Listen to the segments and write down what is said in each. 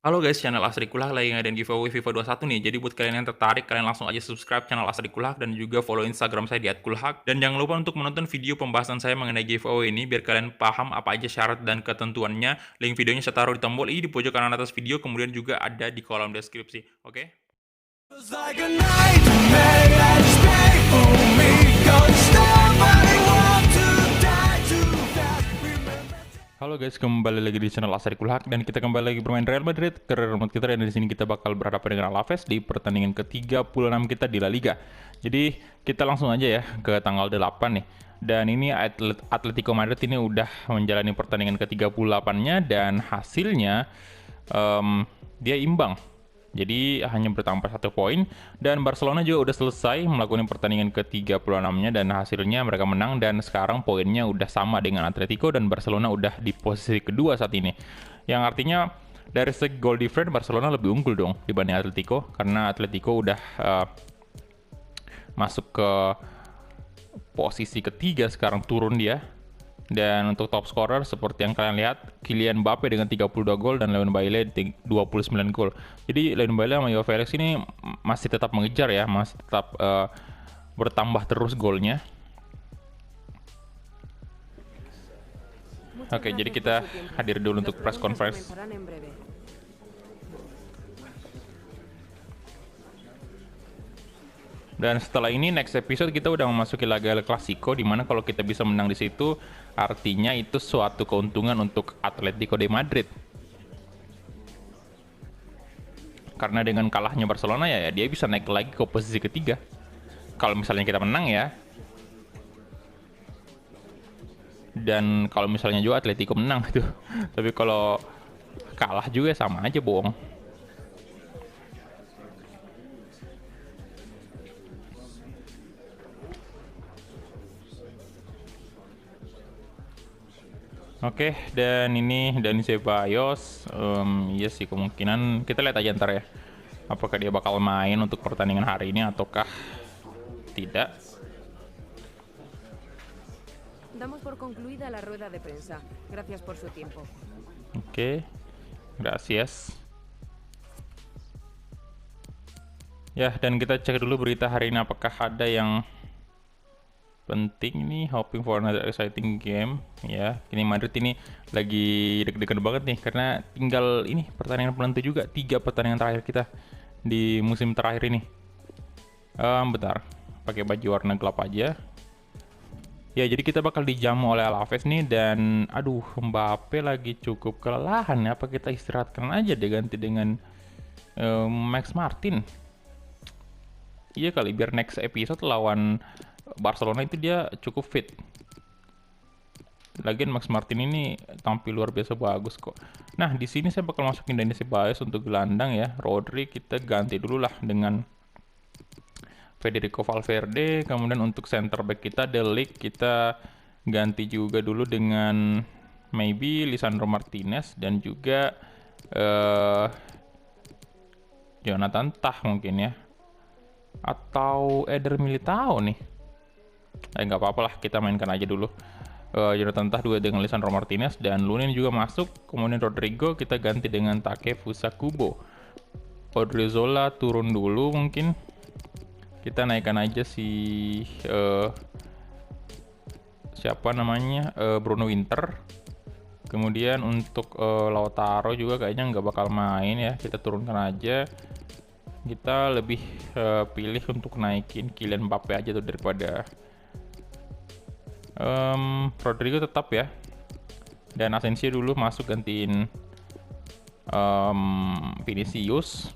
Halo guys, channel Asri Kulak lagi ngadain giveaway FIFA 21 nih. Jadi buat kalian yang tertarik, kalian langsung aja subscribe channel Asri Kulak dan juga follow Instagram saya di @kulhak. Dan jangan lupa untuk menonton video pembahasan saya mengenai giveaway ini biar kalian paham apa aja syarat dan ketentuannya. Link videonya saya taruh di tombol i di pojok kanan atas video, kemudian juga ada di kolom deskripsi. Oke? Feels like a nightmare that is painful me. Don't stop, I want to die too fast. Remember. Halo guys, kembali lagi di channel Asri Kulhak dan kita kembali lagi bermain Real Madrid ke remote kita, dan di sini kita bakal berhadapan dengan Alaves di pertandingan ke-36 kita di La Liga. Jadi kita langsung aja ya ke tanggal 8 nih. Dan ini Atletico Madrid ini udah menjalani pertandingan ke-38-nya dan hasilnya dia imbang. Jadi hanya bertambah 1 poin, dan Barcelona juga udah selesai melakukan pertandingan ke-36-nya dan hasilnya mereka menang, dan sekarang poinnya udah sama dengan Atletico dan Barcelona udah di posisi kedua saat ini. Yang artinya dari segi goal difference Barcelona lebih unggul dong dibanding Atletico, karena Atletico udah masuk ke posisi ketiga, sekarang turun dia. Dan untuk top scorer seperti yang kalian lihat, Kylian Mbappe dengan 32 gol dan Leon Bailey 29 gol. Jadi Leon Bailey sama Joao Felix ini masih tetap mengejar ya, masih tetap bertambah terus golnya. Oke, jadi kita hadir dulu untuk press conference. Dan setelah ini next episode kita udah memasuki laga El Clasico, dimana kalau kita bisa menang di situ artinya itu suatu keuntungan untuk Atletico de Madrid. Karena dengan kalahnya Barcelona ya dia bisa naik lagi ke posisi ketiga. Kalau misalnya kita menang ya. Dan kalau misalnya juga Atletico menang gitu. Tapi kalau kalah juga sama aja bohong. Oke, dan ini Dani Ceballos, iya sih kemungkinan kita lihat aja ntar ya, apakah dia bakal main untuk pertandingan hari ini ataukah tidak. Damos por concluida la rueda de prensa. Gracias por su tiempo. Oke, gracias. Ya, dan kita cek dulu berita hari ini apakah ada yang penting nih. Hoping for another exciting game ya. Ini Madrid ini lagi deg-degan banget nih karena tinggal ini pertandingan penentu juga, 3 pertandingan terakhir kita di musim terakhir ini. Bentar, pakai baju warna gelap aja. Ya, jadi kita bakal dijamu oleh Alaves nih, dan aduh, Mbappe lagi cukup kelelahan ya. Apa kita istirahatkan aja deh, ganti dengan Max Martin. Iya kali, biar next episode lawan Barcelona itu dia cukup fit. Lagian Max Martin ini tampil luar biasa bagus kok. Nah, di sini saya bakal masukin Dani Ceballos untuk gelandang ya. Rodri kita ganti dulu lah dengan Federico Valverde. Kemudian untuk center back kita De Ligt kita ganti juga dulu dengan maybe Lisandro Martinez dan juga Jonathan Tah mungkin ya. Atau Eder Militao nih. Nggak apa-apa lah, kita mainkan aja dulu. Jonathan Tah juga dengan Lisandro Martinez, dan Lunin juga masuk. Kemudian Rodrigo kita ganti dengan Takefusa Kubo. Odriozola turun dulu mungkin. Kita naikkan aja si siapa namanya, Bruno Winter. Kemudian untuk Lautaro juga kayaknya nggak bakal main ya. Kita turunkan aja. Kita lebih pilih untuk naikin Kylian Mbappe aja tuh daripada Rodrigo tetap ya. Dan Asensio dulu masuk gantiin Vinicius.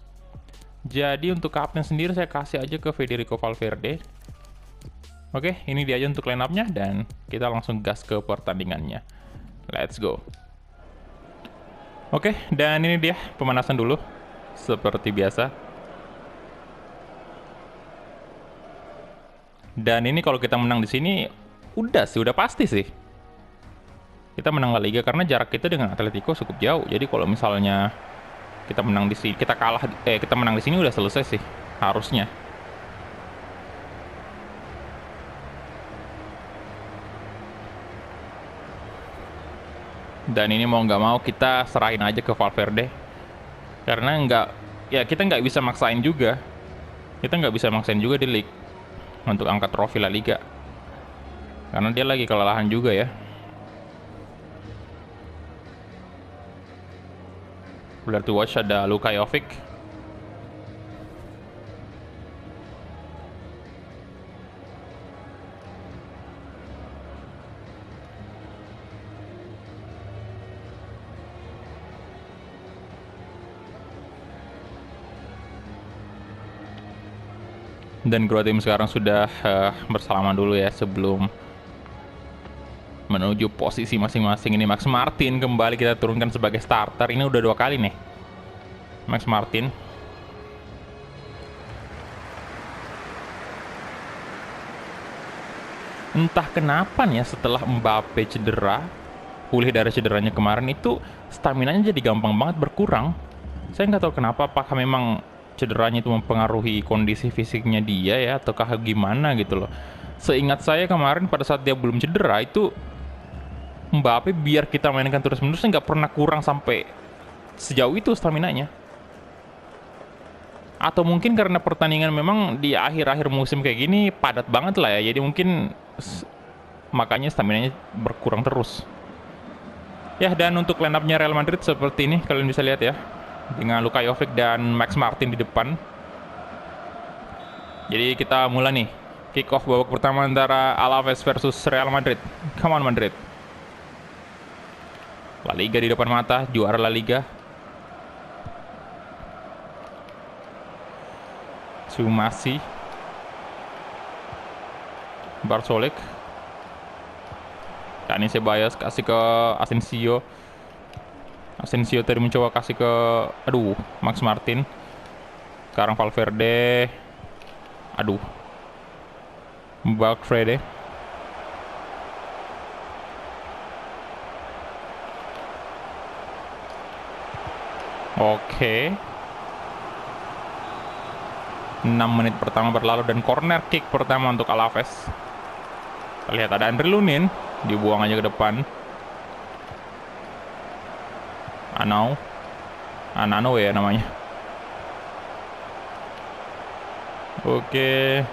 Jadi untuk kapten sendiri saya kasih aja ke Federico Valverde. Oke, ini dia aja untuk line up-nya, dan kita langsung gas ke pertandingannya. Let's go. Oke, dan ini dia pemanasan dulu seperti biasa. Dan ini kalau kita menang di sini udah pasti sih kita menang La Liga, karena jarak kita dengan Atletico cukup jauh. Jadi kalau misalnya kita menang di sini, kita menang di sini udah selesai sih harusnya. Dan ini mau nggak mau kita serahin aja ke Valverde. Karena kita nggak bisa maksain juga. Kita nggak bisa maksain juga di league untuk angkat trofi La Liga. Karena dia lagi kelelahan juga ya. Player to watch ada Luka Jovic. Dan kedua tim sekarang sudah bersalaman dulu ya sebelum menuju posisi masing-masing. Ini Max Martin kembali kita turunkan sebagai starter. Ini udah 2 kali nih Max Martin. Entah kenapa nih ya setelah Mbappe cedera, pulih dari cederanya kemarin itu staminanya jadi gampang banget berkurang. Saya nggak tahu kenapa, apakah memang cederanya itu mempengaruhi kondisi fisiknya dia ya, ataukah gimana gitu loh. Seingat saya kemarin pada saat dia belum cedera itu Mbappe biar kita mainkan terus-menerus nggak pernah kurang sampai sejauh itu staminanya. Atau mungkin karena pertandingan memang di akhir-akhir musim kayak gini padat banget lah ya, jadi mungkin makanya staminanya berkurang terus. Ya, dan untuk line up-nya Real Madrid seperti ini, kalian bisa lihat ya, dengan Luka Jovic dan Max Martin di depan. Jadi kita mulai nih kick off babak pertama antara Alaves versus Real Madrid. Come on Madrid. La Liga di depan mata, juara La Liga. Sumasi, Bartolek, Dani Ceballos kasih ke Asensio. Asensio tadi mencoba kasih ke Max Martin. Sekarang Valverde. Valverde. Oke. 6 menit pertama berlalu dan corner kick pertama untuk Alaves. Kita lihat ada Andre Lunin, dibuang aja ke depan. Anano ya namanya. Oke.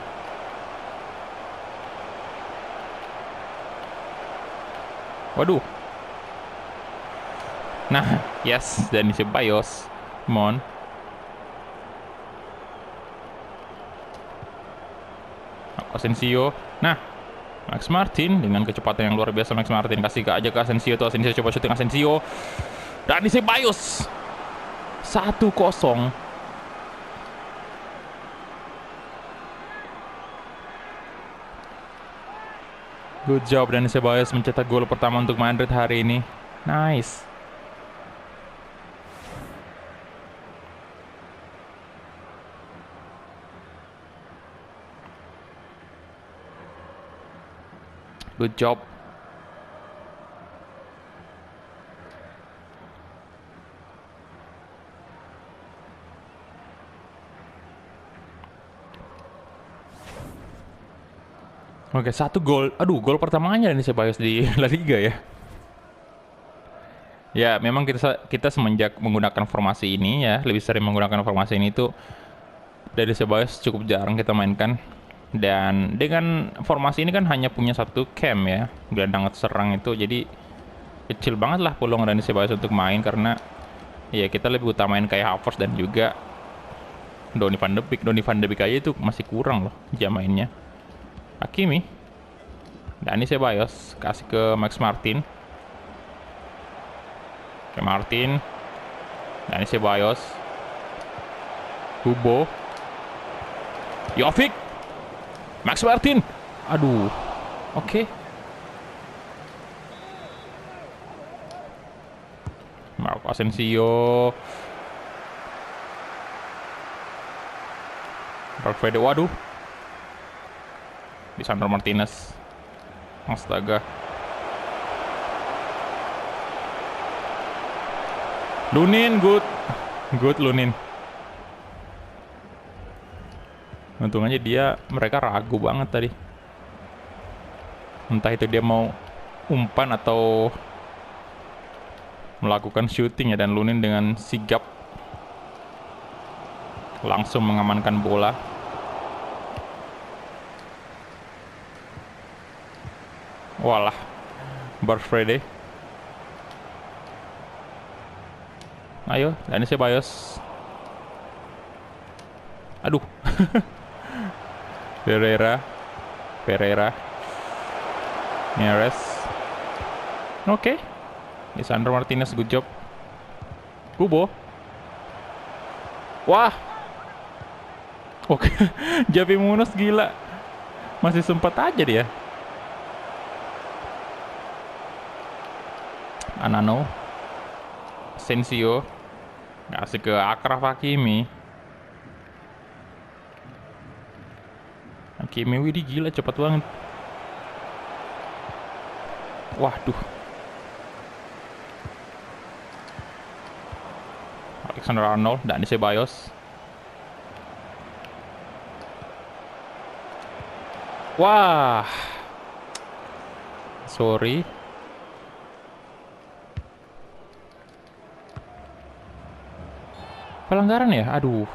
Waduh. Nah, yes, Dani Ceballos. Come on. Asensio. Nah, Max Martin dengan kecepatan yang luar biasa. Max Martin kasih aja ke Asensio tuh. Asensio coba syuting Asensio. Dani Ceballos 1-0. Good job Dani Ceballos mencetak gol pertama untuk Madrid hari ini. Nice. Good job. Oke, 1 gol. Gol pertamanya Dani Ceballos di La Liga ya. Ya, memang kita semenjak menggunakan formasi ini ya, lebih sering menggunakan formasi ini tuh Dani Ceballos cukup jarang kita mainkan. Dan dengan formasi ini kan hanya punya 1 cam ya, gelandang serang itu, jadi kecil banget lah peluang Dani Ceballos untuk main karena ya kita lebih utamain kayak Havertz dan juga Donny van de Beek. Donny van de Beek aja itu masih kurang loh jam mainnya. Hakimi, Dani Ceballos kasih ke Max Martin. Ke Martin, Dani Ceballos, Hubo, Jovic, Max Martin. Oke. Marco Asensio. Valverde, waduh. Lisandro Martinez. Astaga. Lunin, good Lunin. Untung aja mereka ragu banget tadi. Entah itu dia mau umpan atau melakukan shooting ya, dan Lunin dengan sigap langsung mengamankan bola. Walah, Barfrede. Ayo, Dani Ceballos. Aduh. Pereira. Neres. Oke. Lisandro Martinez, good job. Kubo. Wah. Oke. Javi Munoz gila. Masih sempat aja dia. Anano. Asensio. Kasih ke Achraf Hakimi. Hakimi, widih gila cepat banget. Waduh. Alexander Arnold, Dani Ceballos. Wah. Sorry. Pelanggaran ya? Aduh.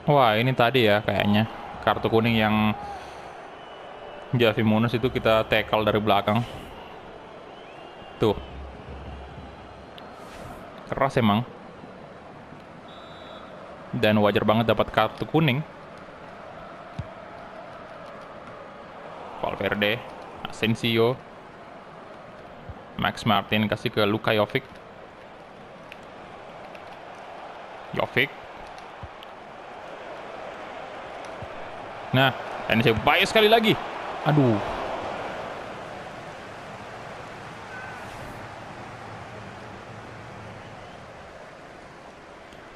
Wah, ini tadi ya kayaknya kartu kuning yang Javi Munoz itu kita tackle dari belakang. Tuh. Keras emang. Dan wajar banget dapat kartu kuning. Valverde, Asensio, Max Martin kasih ke Luka Jovic. Nah, ini saya bayar sekali lagi. Aduh.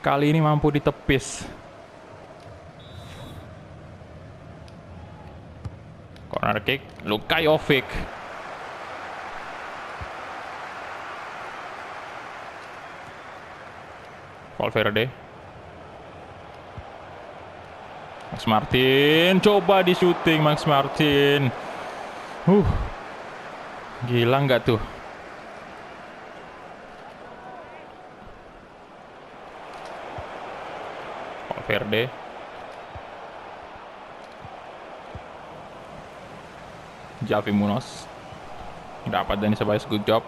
Kali ini mampu ditepis. Corner kick, Luka Jovic. Valverde. Max Martin, coba di shooting Max Martin. Gila nggak tuh? Valverde. Javi Munoz. Dapat Dani Ceballos, good job.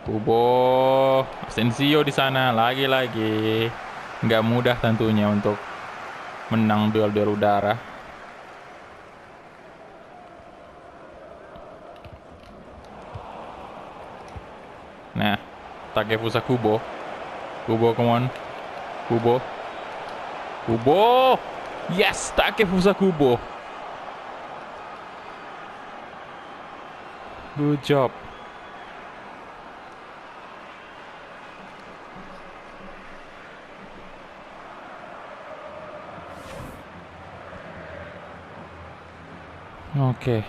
Kubo, Asensio di sana lagi-lagi. Nggak mudah tentunya untuk menang duel-duel udara. Nah, Takefusa Kubo. Come on. Kubo. Yes, Takefusa Kubo. Good job. Oke.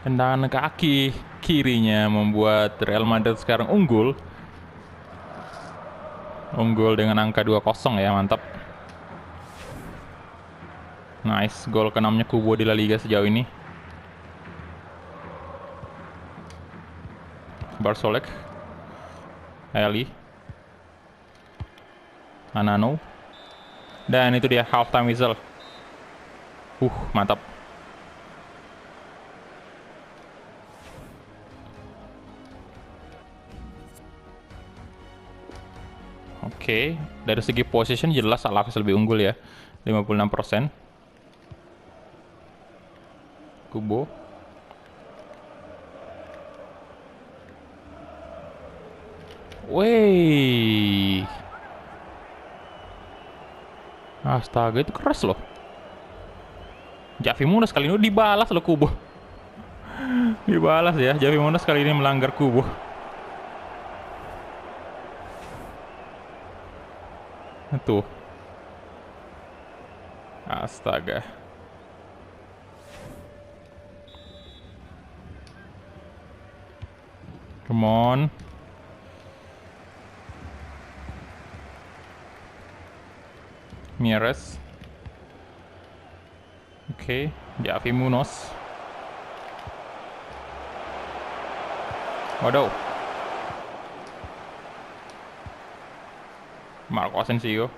Tendangan kaki kirinya membuat Real Madrid sekarang unggul. Dengan angka 2-0 ya, mantap. Nice, gol ke-6-nya Kubo di La Liga sejauh ini. Barsolek. Eli. Anano. Dan itu dia halftime whistle. Mantap. Oke, dari segi position jelas Alaves lebih unggul ya. 56%. Kubo. Wey. Astaga, itu keras loh. Javi Munoz kali ini dibalas loh Kubo. Dibalas ya, Javi Munoz kali ini melanggar Kubo. Tuh. Astaga. Come on. Mieres. Oke, Javi Munoz. Waduh. Marco Asensio.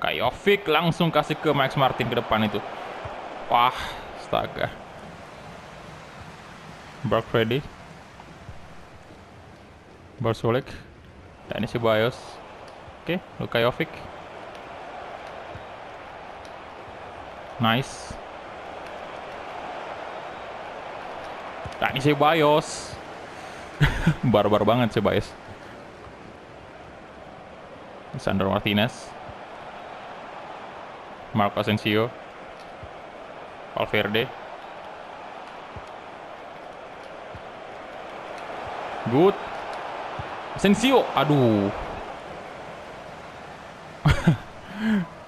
Jovic langsung kasih ke Max Martin ke depan itu. Wah, astaga. Brock Freddy. Barsolek. Dani Ceballos. Oke, Luka Jovic. Nice. Dani Ceballos. Barbar banget Ceballos. Sandro Martinez. Marco Asensio. Valverde. Good. Asensio. Aduh.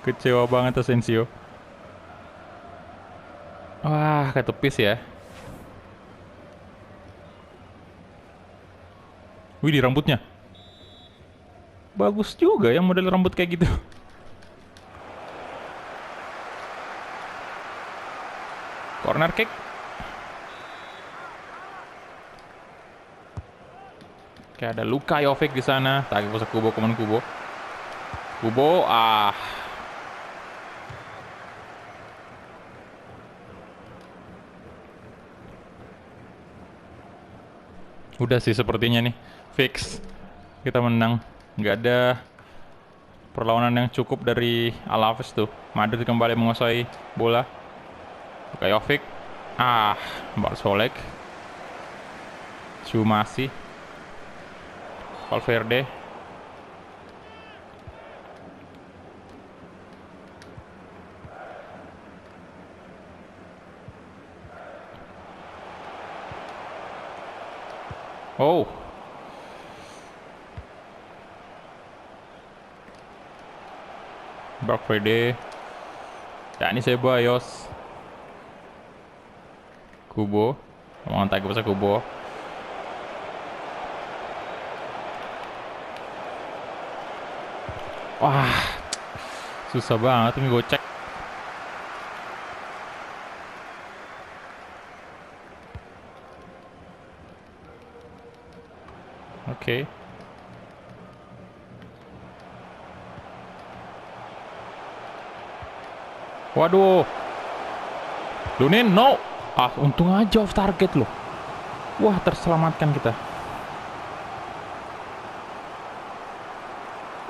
Kecewa banget Asensio. Wah, ketepis ya. Wih, di rambutnya. Bagus juga ya model rambut kayak gitu. Corner kick. Oke, ada Luka Jovic di sana. Tagi pusat Kubo, komen Kubo. Kubo, udah sih sepertinya nih. Fix. Kita menang. Nggak ada perlawanan yang cukup dari Alaves tuh. Madrid kembali menguasai bola. Luka Jovic. Barsolek. Chumasi. Valverde. Oh. Brock Freddy. Dani Ceballos. Kubo. Mengontak ke pasar Kubo. Wah. Susah banget ini gocek. Oke. Waduh. Lunin, no. Untung aja off target loh. Wah, terselamatkan kita.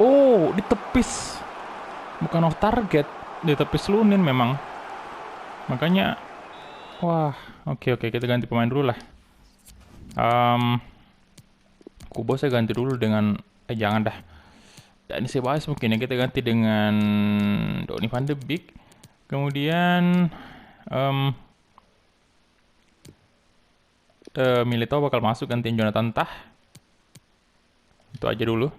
Oh, ditepis. Bukan off target, ditepis Lunin memang. Makanya, wah, oke, kita ganti pemain dulu lah. Kubo saya ganti dulu dengan, jangan dah. Dan saya bahas mungkin ya, kita ganti dengan Donny van de Beek. Kemudian Militao bakal masuk gantiin Jonathan Tah. Itu aja dulu.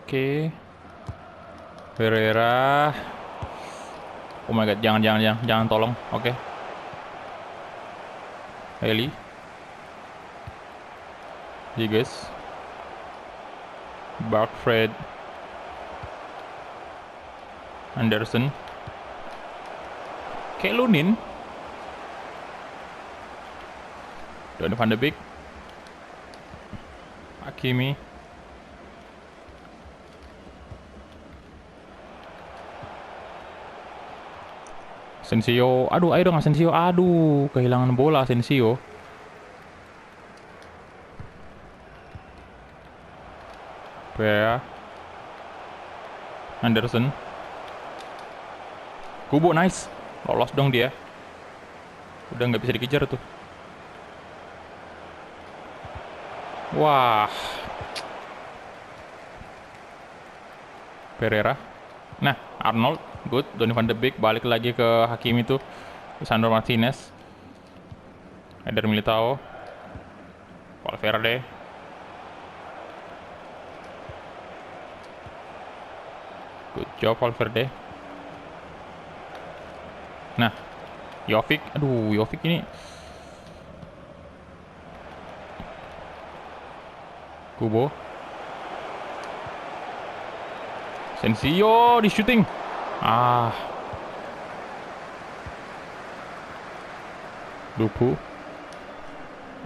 Oke. Ferreira. Oh my god, jangan tolong. Oke. Eli. Jiges. Barkfred. Anderson. Lunin. Donny van de Beek. Hakimi. Asensio, ayo dong Asensio, kehilangan bola Asensio. Pereira. Anderson. Kubo, nice. Lolos dong dia. Udah nggak bisa dikejar tuh. Wah. Pereira. Nah, Arnold. Good. Donny van de Beek balik lagi ke Hakimi tuh. Sandro Martinez. Eder Militao. Valverde. Good job Valverde. Nah, Jovic. Jovic ini. Kubo. Sensio di shooting. Lupu.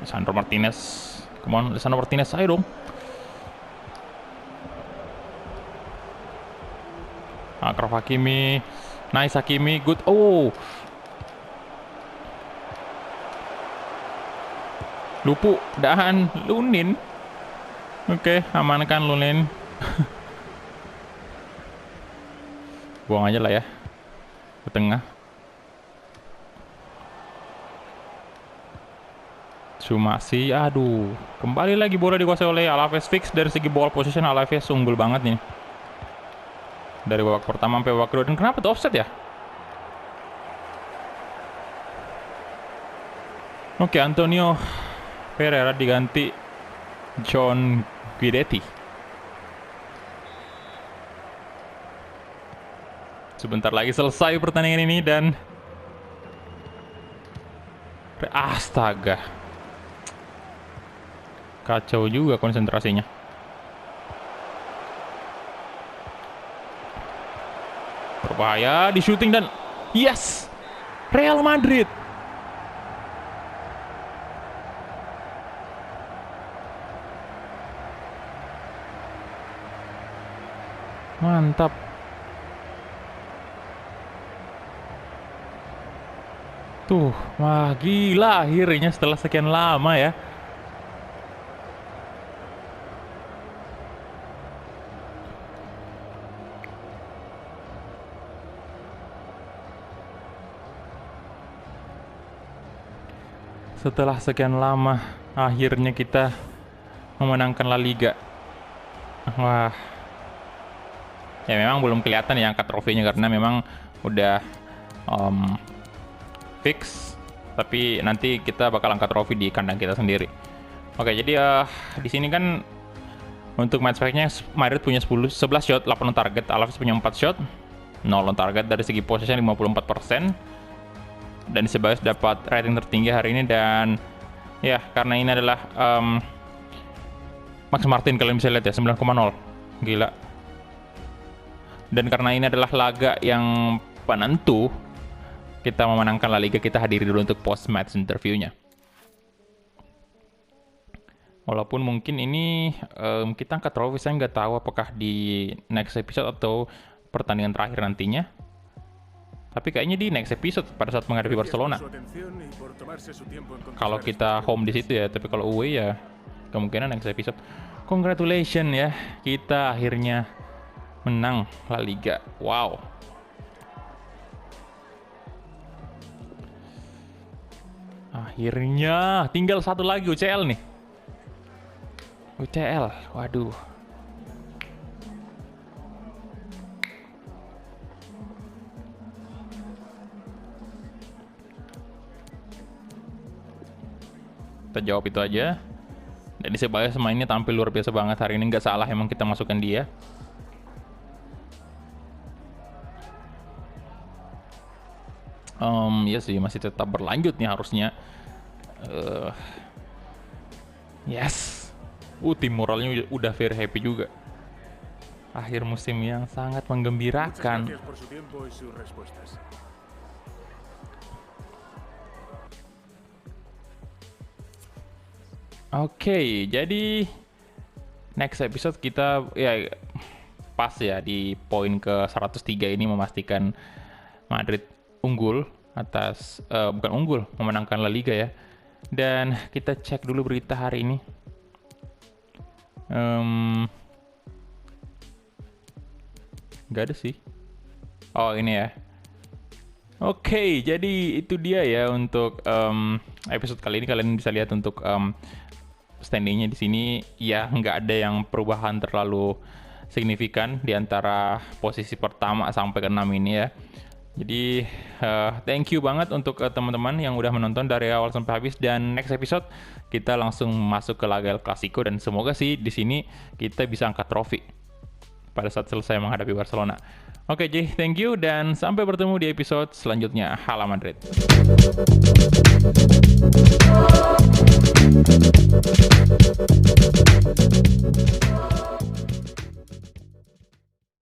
Lisandro Martinez. Come on, Lisandro Martinez, ayo dong. Akraf Hakimi. Nice Hakimi, good. Oh. Lupu dan Lunin. Oke, amankan Lunin. Buang aja lah ya ke tengah. Sumasi, aduh, kembali lagi bola dikuasai oleh Alaves. Fix dari segi ball position Alaves unggul banget nih dari babak pertama sampai babak kedua. Dan kenapa tuh offset ya? Oke, Antonio Pereira diganti John Guidetti. Sebentar lagi selesai pertandingan ini dan astaga, kacau juga konsentrasinya. Berbahaya di shooting dan yes, Real Madrid. Mantap. Tuh, wah gila akhirnya setelah sekian lama ya. Setelah sekian lama akhirnya kita memenangkan La Liga. Wah. Ya memang belum kelihatan ya angkat trofinya karena memang udah fix, tapi nanti kita bakal angkat trofi di kandang kita sendiri. Oke, jadi di sini kan untuk match pack-nya Madrid punya 11 shot, 8 on target, Alaves punya 4 shot, 0 on target. Dari segi possession 54%. Dan Ceballos dapat rating tertinggi hari ini, dan ya karena ini adalah Max Martin, kalian bisa lihat ya 9,0. Gila. Dan karena ini adalah laga yang penentu, kita memenangkan La Liga, kita hadiri dulu untuk post-match interviewnya. Walaupun mungkin ini kita angkat trofi, saya nggak tahu apakah di next episode atau pertandingan terakhir nantinya. Tapi kayaknya di next episode pada saat menghadapi Barcelona. Kalau kita home di situ ya, tapi kalau away ya kemungkinan next episode. Congratulations ya, kita akhirnya menang La Liga. Wow. Akhirnya tinggal satu lagi UCL nih. UCL, waduh. Kita jawab itu aja. Dan Ceballos mainnya tampil luar biasa banget hari ini, nggak salah emang kita masukkan dia. Ya sih, masih tetap berlanjut nih harusnya. Yes. Tim moralnya udah very happy juga. Akhir musim yang sangat menggembirakan. Oke, jadi next episode kita ya pas ya di poin ke 103 ini memastikan Madrid unggul atas bukan unggul, memenangkan La Liga ya. Dan kita cek dulu berita hari ini. Nggak ada sih. Oh, ini ya. Oke, jadi itu dia ya untuk episode kali ini. Kalian bisa lihat untuk standingnya di sini ya, nggak ada yang perubahan terlalu signifikan di antara posisi pertama sampai ke-6 ini ya. Jadi thank you banget untuk teman-teman yang udah menonton dari awal sampai habis, dan next episode kita langsung masuk ke laga El Clasico, dan semoga sih di sini kita bisa angkat trofi pada saat selesai menghadapi Barcelona. Oke, jadi thank you dan sampai bertemu di episode selanjutnya. Hala Madrid.